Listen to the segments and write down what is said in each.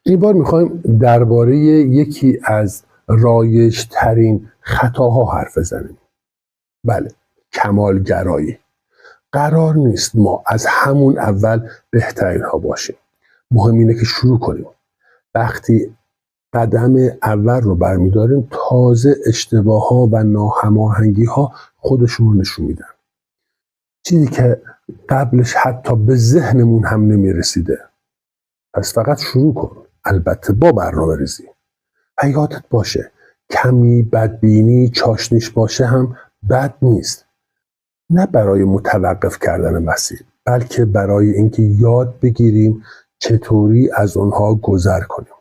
این بار میخوایم درباره یکی از رایج‌ترین خطاها حرف بزنیم. بله، کمالگرایی. قرار نیست ما از همون اول بهترین ها باشیم. مهم اینه که شروع کنیم. وقتی قدم اول رو برمیداریم تازه اشتباه ها و ناهماهنگی ها خودشون رو نشون میدن. چیزی که قبلش حتی به ذهنمون هم نمیرسیده. پس فقط شروع کن. البته با برنامه ریزی. و یادت باشه کمی بدبینی چاشنیش باشه هم بد نیست. نه برای متوقف کردن مسیر، بلکه برای اینکه یاد بگیریم چطوری از اونها گذر کنیم.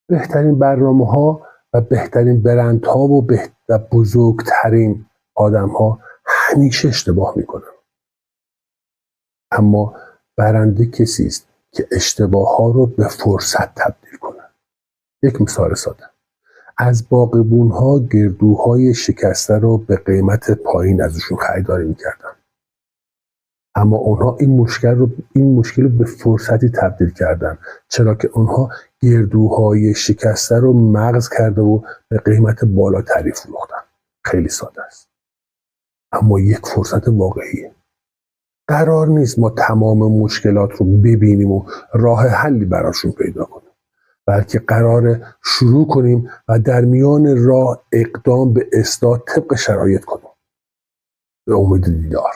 بهترین برنامه‌ها و بهترین برندها و بزرگترین آدم‌ها همیشه اشتباه میکنن. اما برنده کسی است که اشتباه‌ها رو به فرصت تبدیل کنه. یک مثال ساده. از باغبون‌ها گردوهای شکسته رو به قیمت پایین ازشون خریداری میکردن. اما اونها این مشکل رو به فرصتی تبدیل کردن، چرا که اونها گردوهای شکسته رو مغز کرده و به قیمت بالاتری فروختن. خیلی ساده است. اما یک فرصت واقعیه. قرار نیست ما تمام مشکلات رو ببینیم و راه حلی براشون پیدا کنیم، بلکه قراره شروع کنیم و در میان راه اقدام به اصلاح طبق شرایط کنیم. به امید دیدار.